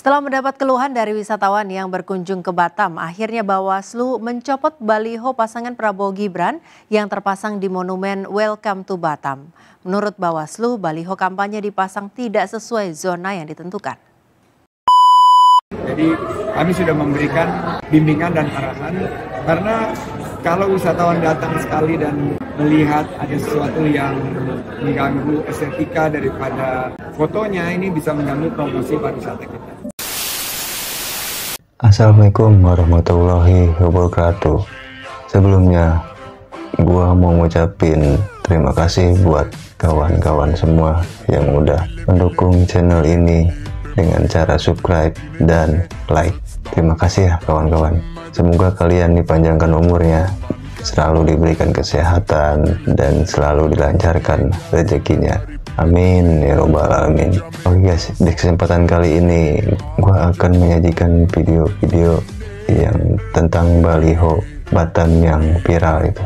Setelah mendapat keluhan dari wisatawan yang berkunjung ke Batam, akhirnya Bawaslu mencopot baliho pasangan Prabowo Gibran yang terpasang di monumen Welcome to Batam. Menurut Bawaslu, baliho kampanye dipasang tidak sesuai zona yang ditentukan. Jadi kami sudah memberikan bimbingan dan arahan karena kalau wisatawan datang sekali dan melihat ada sesuatu yang mengganggu estetika daripada fotonya, ini bisa mengganggu promosi pariwisata kita. Assalamualaikum warahmatullahi wabarakatuh. Sebelumnya, gua mau ngucapin terima kasih buat kawan-kawan semua yang udah mendukung channel ini dengan cara subscribe dan like. Terima kasih ya kawan-kawan. Semoga kalian dipanjangkan umurnya, selalu diberikan kesehatan dan selalu dilancarkan rezekinya. Amin ya robbal alamin. Oke guys, di kesempatan kali ini gua akan menyajikan video-video yang tentang baliho Batam yang viral itu.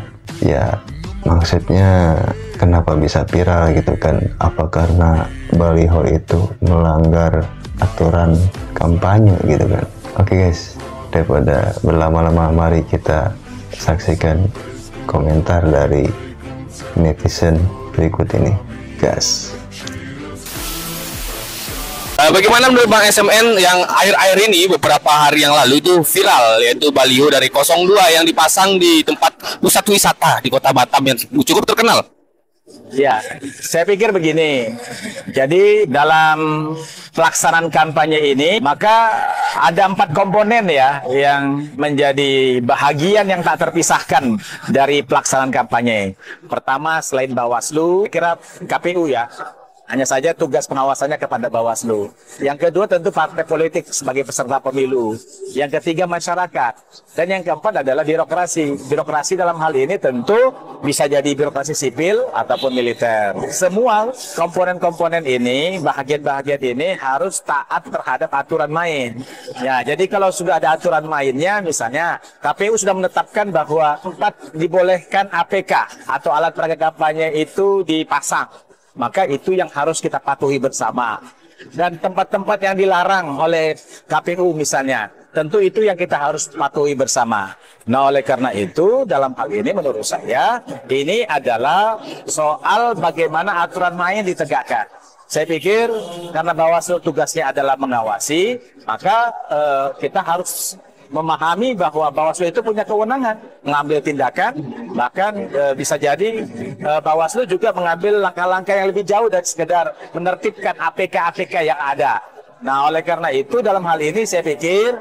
Ya, maksudnya kenapa bisa viral gitu kan? Apa karena baliho itu melanggar aturan kampanye gitu kan? Oke guys, daripada berlama-lama mari kita saksikan komentar dari netizen berikut ini. Gas. Bagaimana menurut Bang SMN yang akhir-akhir ini beberapa hari yang lalu itu viral, yaitu baliho dari 02 yang dipasang di tempat pusat wisata di Kota Batam yang cukup terkenal? Ya, saya pikir begini. Jadi dalam pelaksanaan kampanye ini, maka ada 4 komponen ya yang menjadi bahagian yang tak terpisahkan dari pelaksanaan kampanye. Pertama, selain Bawaslu, kira KPU ya. Hanya saja tugas pengawasannya kepada Bawaslu. Yang kedua tentu partai politik sebagai peserta pemilu. Yang ketiga masyarakat. Dan yang keempat adalah birokrasi. Birokrasi dalam hal ini tentu bisa jadi birokrasi sipil ataupun militer. Semua komponen-komponen ini, bahagian-bahagian ini harus taat terhadap aturan main. Ya, jadi kalau sudah ada aturan mainnya, misalnya KPU sudah menetapkan bahwa tempat dibolehkan APK atau alat peraga kampanye itu dipasang. Maka itu yang harus kita patuhi bersama. Dan tempat-tempat yang dilarang oleh KPU misalnya, tentu itu yang kita harus patuhi bersama. Nah, oleh karena itu, dalam hal ini menurut saya, ini adalah soal bagaimana aturan main ditegakkan. Saya pikir karena Bawaslu tugasnya adalah mengawasi, maka kita harus memahami bahwa Bawaslu itu punya kewenangan mengambil tindakan, bahkan bisa jadi Bawaslu juga mengambil langkah-langkah yang lebih jauh dari sekedar menertibkan APK-APK yang ada. Nah, oleh karena itu dalam hal ini saya pikir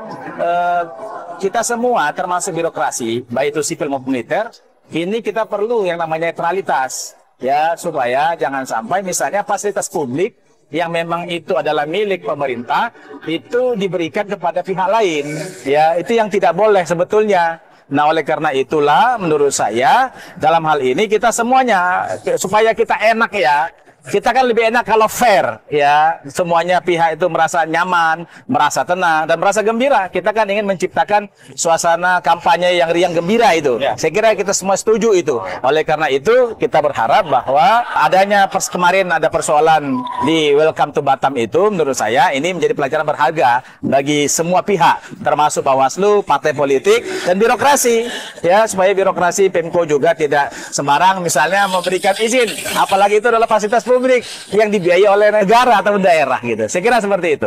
kita semua termasuk birokrasi, baik itu sipil maupun militer, ini kita perlu yang namanya netralitas ya, supaya jangan sampai misalnya fasilitas publik yang memang itu adalah milik pemerintah itu diberikan kepada pihak lain ya, itu yang tidak boleh sebetulnya. Nah, oleh karena itulah menurut saya dalam hal ini kita semuanya supaya kita enak ya, kita kan lebih enak kalau fair ya, semuanya pihak itu merasa nyaman, merasa tenang dan merasa gembira. Kita kan ingin menciptakan suasana kampanye yang riang gembira itu ya. Saya kira kita semua setuju itu. Oleh karena itu kita berharap bahwa adanya kemarin ada persoalan di Welcome to Batam itu menurut saya ini menjadi pelajaran berharga bagi semua pihak, termasuk Bawaslu, partai politik dan birokrasi ya, supaya birokrasi Pemko juga tidak sembarang misalnya memberikan izin, apalagi itu adalah fasilitas publik yang dibiayai oleh negara atau daerah gitu. Saya kira seperti itu.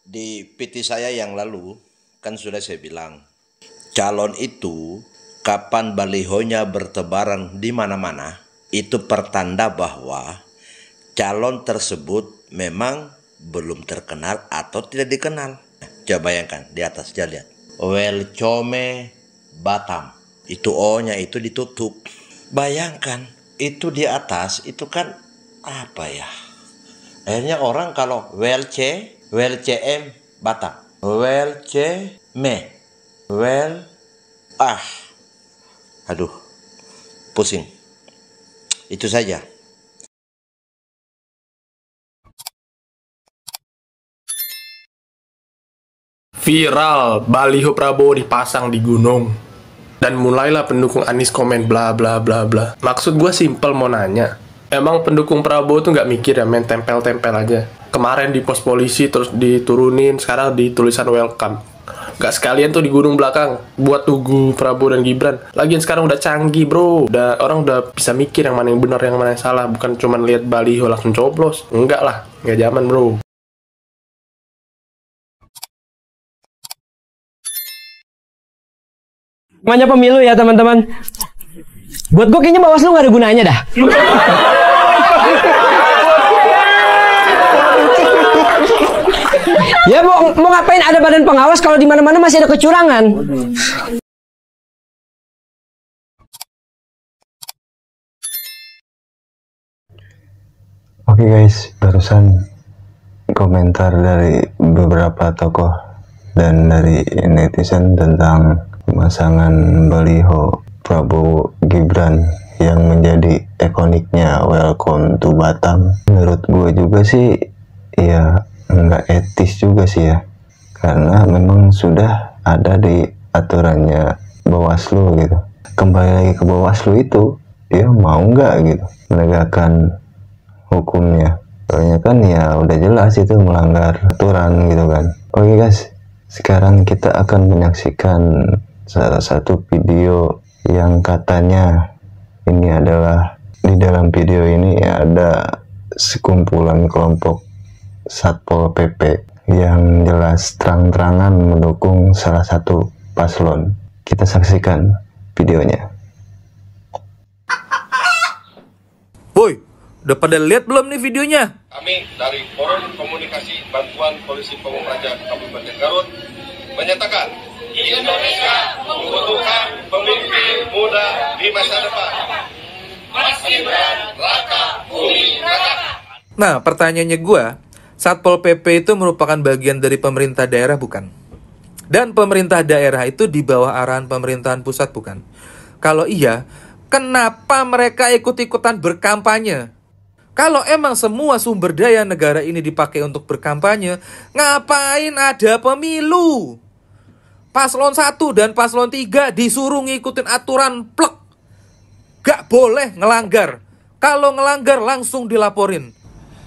Di PT saya yang lalu kan sudah saya bilang, calon itu kapan balihonya bertebaran di mana-mana, itu pertanda bahwa calon tersebut memang belum terkenal atau tidak dikenal. Coba bayangkan di atas, lihat Welcome Batam, itu O-nya itu ditutup. Bayangkan itu di atas itu kan apa ya? Akhirnya orang kalau WLCM Batam, aduh, pusing. Itu saja. Viral, baliho Prabowo dipasang di gunung. Dan mulailah pendukung Anies komen bla bla bla bla. Maksud gue simpel mau nanya. Emang pendukung Prabowo tuh nggak mikir ya, main tempel-tempel aja. Kemarin di pos polisi terus diturunin, sekarang di tulisan welcome. Gak sekalian tuh di gunung belakang buat tugu Prabowo dan Gibran. Lagian sekarang udah canggih bro, orang udah bisa mikir yang mana yang benar yang mana yang salah, bukan cuma lihat baliho langsung coblos. Enggak lah, nggak zaman bro. Namanya pemilu ya teman-teman. Buat gue kayaknya Bawaslu gak ada gunanya dah. Ya mau ngapain ada badan pengawas kalau di mana-mana masih ada kecurangan. Oke guys, barusan komentar dari beberapa tokoh dan dari netizen tentang pemasangan baliho Prabowo Gibran yang menjadi ikoniknya welcome to Batam. Menurut gue juga sih ya nggak etis juga sih ya, karena memang sudah ada di aturannya Bawaslu gitu. Kembali lagi ke Bawaslu itu, dia mau nggak gitu menegakkan hukumnya. Soalnya kan ya udah jelas itu melanggar aturan gitu kan. Oke guys, sekarang kita akan menyaksikan salah satu video yang katanya ini adalah, di dalam video ini ada sekumpulan kelompok Satpol PP yang jelas terang-terangan mendukung salah satu paslon. Kita saksikan videonya. Boy, udah pada lihat belum nih videonya? Kami dari Forum Komunikasi Bantuan Polisi Pamung Praja Kabupaten Garut menyatakan Indonesia membutuhkan pemimpin muda di masa depan. Mas Gibran, Raka, Bumi Raka. Nah, pertanyaannya gua, Satpol PP itu merupakan bagian dari pemerintah daerah bukan? Dan pemerintah daerah itu di bawah arahan pemerintahan pusat bukan? Kalau iya, kenapa mereka ikut-ikutan berkampanye? Kalau emang semua sumber daya negara ini dipakai untuk berkampanye, ngapain ada pemilu? Paslon 1 dan paslon 3 disuruh ngikutin aturan plek. Gak boleh ngelanggar. Kalau ngelanggar langsung dilaporin.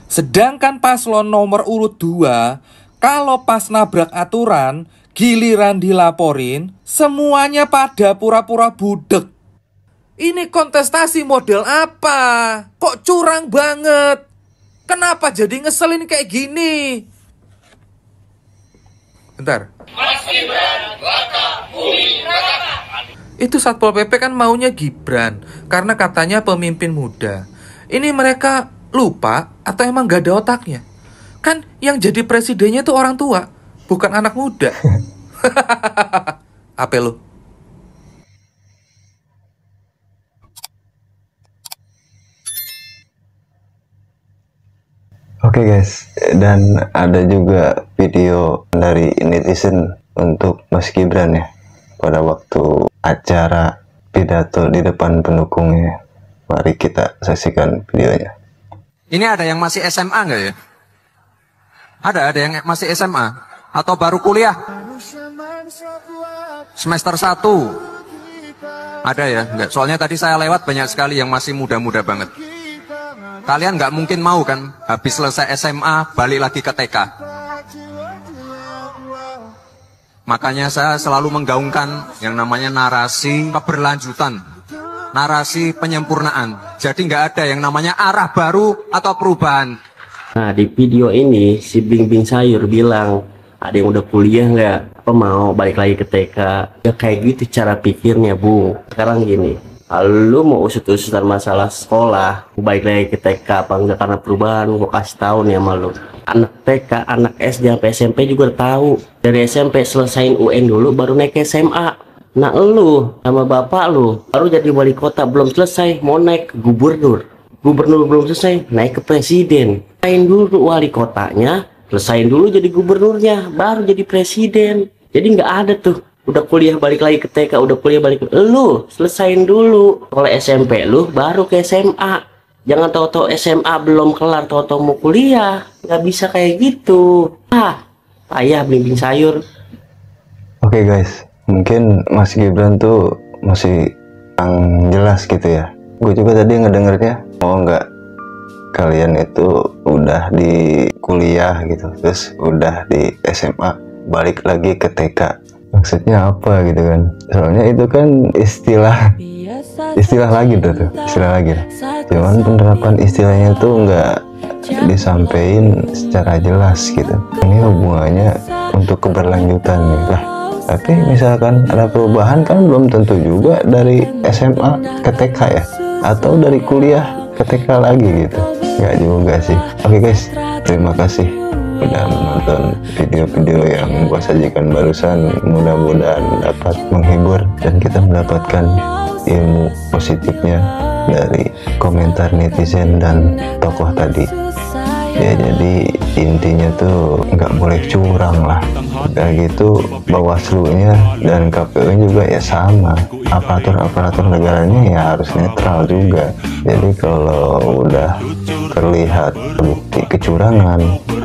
Sedangkan paslon nomor urut 2, kalau pas nabrak aturan, giliran dilaporin, semuanya pada pura-pura budek. Ini kontestasi model apa? Kok curang banget? Kenapa jadi ngeselin kayak gini? Bentar. Mas Gibran, Raka, Bumi Raka. Itu Satpol PP kan maunya Gibran, karena katanya pemimpin muda. Ini mereka lupa atau emang gak ada otaknya? Kan yang jadi presidennya itu orang tua, bukan anak muda. Apa lu? Oke guys, dan ada juga video dari netizen untuk Mas Gibran ya, pada waktu acara pidato di depan pendukungnya. Mari kita saksikan videonya. Ini ada yang masih SMA nggak ya? Ada yang masih SMA atau baru kuliah? Semester 1. Ada ya? Enggak. Soalnya tadi saya lewat banyak sekali yang masih muda-muda banget. Kalian nggak mungkin mau kan habis selesai SMA balik lagi ke TK. Makanya saya selalu menggaungkan yang namanya narasi keberlanjutan, narasi penyempurnaan. Jadi nggak ada yang namanya arah baru atau perubahan. Nah di video ini si Bing Sayur bilang ada yang udah kuliah nggak, apa mau balik lagi ke TK. Ya kayak gitu cara pikirnya Bung. Sekarang gini, lu mau usut-usutan masalah sekolah, balik lagi ke TK apa enggak karena perubahan, gua kasih tahu nih sama lu. Anak TK, anak SD sampai SMP juga tahu. Dari SMP selesain UN dulu baru naik ke SMA. Nah lu sama bapak lu baru jadi wali kota belum selesai mau naik ke gubernur. Gubernur belum selesai naik ke presiden. Selesain dulu wali kotanya, selesain dulu jadi gubernurnya, baru jadi presiden. Jadi nggak ada tuh udah kuliah balik lagi ke TK, udah kuliah balik ke... Lu selesain dulu oleh SMP lu baru ke SMA. Jangan tahu-tahu SMA belum kelar tahu-tahu mau kuliah. Nggak bisa kayak gitu. Payah Bing Sayur. Oke guys, mungkin Mas Gibran tuh masih kurang jelas gitu ya. Gue juga tadi ngedengernya, oh enggak, kalian itu udah di kuliah gitu, terus udah di SMA, balik lagi ke TK. Maksudnya apa gitu kan? Soalnya itu kan istilah lagi tuh, istilah lagi. Cuman penerapan istilahnya tuh enggak disampaikan secara jelas gitu. Ini hubungannya untuk keberlanjutan nih lah. Tapi misalkan ada perubahan kan belum tentu juga dari SMA ke TK ya, atau dari kuliah ke TK lagi gitu. Nggak juga sih. Oke guys, terima kasih udah menonton video-video yang gua sajikan barusan. Mudah-mudahan dapat menghibur dan kita mendapatkan ilmu positifnya dari komentar netizen dan tokoh tadi. Ya jadi intinya tuh nggak boleh curang lah. Udah gitu Bawaslu-nya dan KPU juga ya sama, aparatur negaranya ya harus netral juga. Jadi kalau udah terlihat bukti kecurangan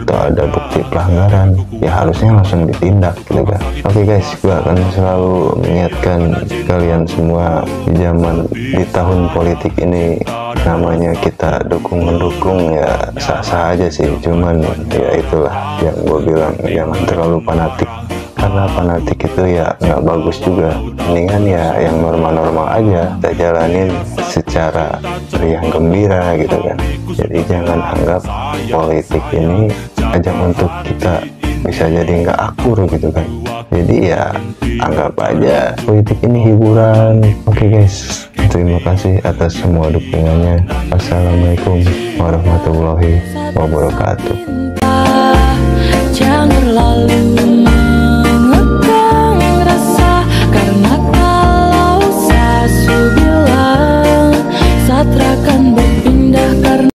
atau ada bukti pelanggaran ya harusnya langsung ditindak gitu kan. Oke guys, gua akan selalu mengingatkan kalian semua di zaman di tahun politik ini, namanya kita dukung-mendukung ya sah-sah aja sih, cuman ya itulah yang gue bilang, jangan terlalu fanatik, karena fanatik itu ya nggak bagus juga. Mendingan ya yang normal-normal aja kita jalanin secara riang gembira gitu kan. Jadi jangan anggap politik ini ajang untuk kita bisa jadi nggak akur gitu kan. Jadi ya anggap aja politik ini hiburan. Oke guys, terima kasih atas semua dukungannya. Assalamualaikum warahmatullahi wabarakatuh. Jangan lalu